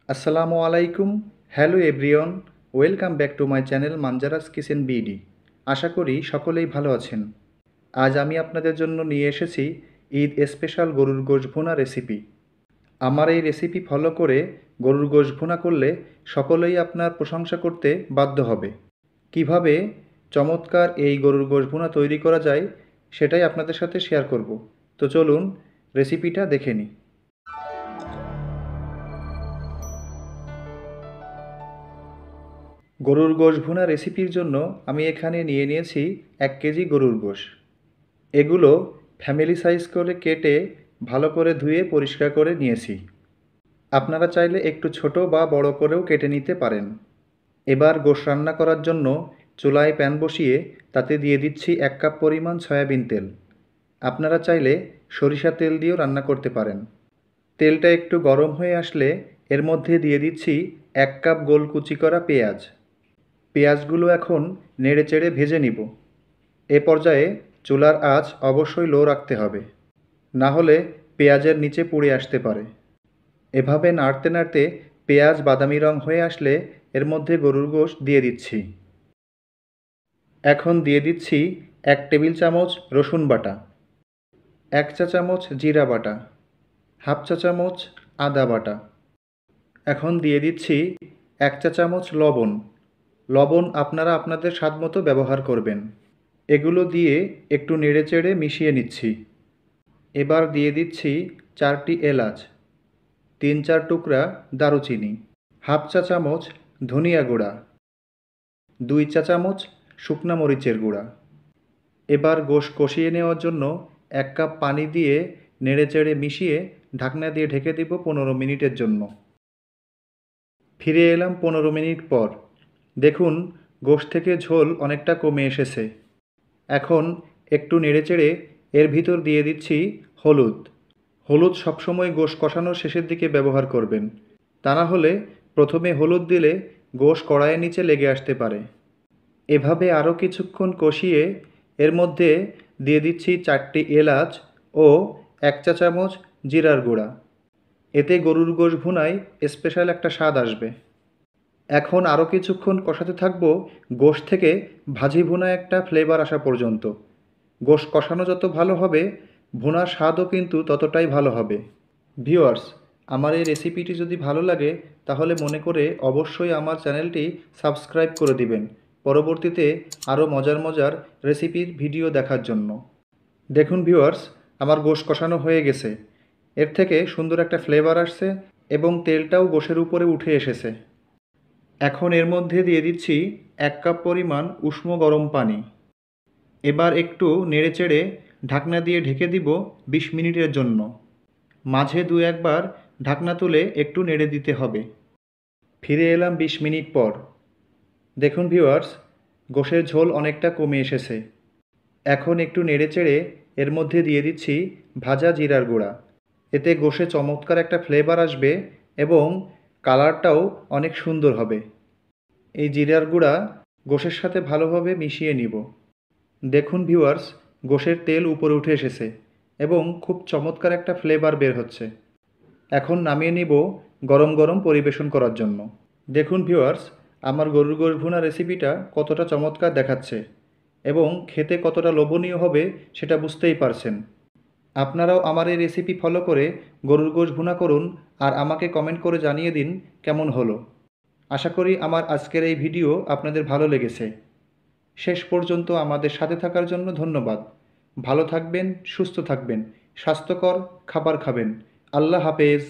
আসসালামু আলাইকুম। Hello everyone, welcome back to my channel Manjara's Kitchen BD. আশা করি সকলেই ভালো আছেন। আজ আমি আপনাদের জন্য নিয়ে এসেছি ঈদ স্পেশাল গরুর গোশ ভুনা রেসিপি। আমার এই রেসিপি ফলো করে গরুর গোশ ভুনা করলে সকলেই আপনার প্রশংসা করতে বাধ্য হবে। কিভাবে চমৎকার এই গরুর গোশ ভুনা তৈরি করা যায় সেটাই আপনাদের সাথে শেয়ার করব। তো চলুন রেসিপিটা দেখে নিই। গরুর গোশ ভুনা রেসিপির জন্য আমি এখানে নিয়ে নিয়েছি 1 কেজি গরুর গোশ। এগুলো ফ্যামিলি সাইজ করে কেটে ভালো করে ধুয়ে পরিষ্কার করে নিয়েছি। আপনারা চাইলে একটু ছোট বা বড় করেও কেটে নিতে পারেন। এবার গোশ রান্না করার জন্য চুলায় প্যান বসিয়ে তাতে দিয়ে দিচ্ছি 1 কাপ পরিমাণ সয়াবিন তেল। আপনারা চাইলে সরিষা তেল দিয়েও রান্না করতে পারেন। তেলটা একটু গরম হয়ে আসলে এর মধ্যে দিয়ে দিচ্ছি 1 কাপ গোল কুচি করা পেঁয়াজ। পেঁয়াজগুলো এখন নেড়েচেড়ে ভেজে নিব। এ পর্যায়ে চুলার আঁচ অবশ্যই লো রাখতে হবে, না হলে পেঁয়াজের নিচে পুড়ে আসতে পারে। এভাবে নাড়তে নাড়তে পেঁয়াজ বাদামি রং হয়ে আসলে এর মধ্যে গরুর গোশত দিয়ে দিচ্ছি। এখন দিয়ে দিচ্ছি 1 টেবিল চামচ রসুন বাটা, 1 চা চামচ জিরা বাটা, হাফ চা চামচ আদা বাটা। এখন দিয়ে দিচ্ছি 1 চা চামচ লবণ। লবণ আপনারা আপনাদের স্বাদমতো ব্যবহার করবেন। এগুলো দিয়ে একটু নেড়েচেড়ে মিশিয়ে নিচ্ছি। এবার দিয়ে দিচ্ছি 4টি এলাচ, 3-4 টুকরা দারুচিনি, হাফ চা চামচ ধনিয়া গুঁড়া, 2 চা চামচ শুকনা মরিচের গুঁড়া। এবার গোশ কষিয়ে নেওয়ার জন্য 1 কাপ পানি দিয়ে নেড়েচেড়ে মিশিয়ে ঢাকনা দিয়ে ঢেকে দিব 15 মিনিটের জন্য। ফিরে এলাম 15 মিনিট পর। দেখুন গোশ থেকে ঝোল অনেকটা কমে এসেছে। এখন একটু নেড়েচেড়ে এর ভিতর দিয়ে দিচ্ছি হলুদ। হলুদ সবসময় গোশ কষানোর শেষের দিকে ব্যবহার করবেন, তা না হলে প্রথমে হলুদ দিলে গোশ কড়াইয়ের নিচে লেগে আসতে পারে। এভাবে আরও কিছুক্ষণ কষিয়ে এর মধ্যে দিয়ে দিচ্ছি 4টি এলাচ ও 1 চা চামচ জিরার গুঁড়া। এতে গরুর গোশ ভুনায় স্পেশাল একটা স্বাদ আসবে। এখন আরও কিছুক্ষণ কষাতে থাকবো গোশ থেকে ভাজি ভুনা একটা ফ্লেভার আসা পর্যন্ত। গোশ কষানো যত ভালো হবে ভুনার স্বাদও কিন্তু ততটাই ভালো হবে। ভিউয়ার্স, আমার এই রেসিপিটি যদি ভালো লাগে তাহলে মনে করে অবশ্যই আমার চ্যানেলটি সাবস্ক্রাইব করে দিবেন পরবর্তীতে আরও মজার মজার রেসিপির ভিডিও দেখার জন্য। দেখুন ভিউয়ার্স, আমার গোশ কষানো হয়ে গেছে। এর থেকে সুন্দর একটা ফ্লেভার আসছে এবং তেলটাও গোশের উপরে উঠে এসেছে। এখন এর মধ্যে দিয়ে দিচ্ছি 1 কাপ পরিমাণ উষ্ণ গরম পানি। এবার একটু নেড়েচেড়ে ঢাকনা দিয়ে ঢেকে দিব 20 মিনিটের জন্য। মাঝে 2-1 বার ঢাকনা তুলে একটু নেড়ে দিতে হবে। ফিরে এলাম 20 মিনিট পর। দেখুন ভিউয়ার্স, গোশের ঝোল অনেকটা কমে এসেছে। এখন একটু নেড়েচেড়ে এর মধ্যে দিয়ে দিচ্ছি ভাজা জিরার গুঁড়া। এতে গোশে চমৎকার একটা ফ্লেভার আসবে এবং কালারটাও অনেক সুন্দর হবে। এই জিরার গুঁড়া গোশের সাথে ভালোভাবে মিশিয়ে নিব। দেখুন ভিউয়ার্স, গোশের তেল উপরে উঠে এসেছে এবং খুব চমৎকার একটা ফ্লেভার বের হচ্ছে। এখন নামিয়ে নিব গরম গরম পরিবেশন করার জন্য। দেখুন ভিউয়ার্স, আমার গরুর গোশ ভুনা রেসিপিটা কতটা চমৎকার দেখাচ্ছে এবং খেতে কতটা লোভনীয় হবে সেটা বুঝতেই পারছেন। আপনারাও আমার এই রেসিপি ফলো করে গরুর গোশ ভুনা করুন আর আমাকে কমেন্ট করে জানিয়ে দিন কেমন হলো। আশা করি আমার আজকের এই ভিডিও আপনাদের ভালো লেগেছে। শেষ পর্যন্ত আমাদের সাথে থাকার জন্য ধন্যবাদ। ভালো থাকবেন, সুস্থ থাকবেন, স্বাস্থ্যকর খাবার খাবেন। আল্লাহ হাফেজ।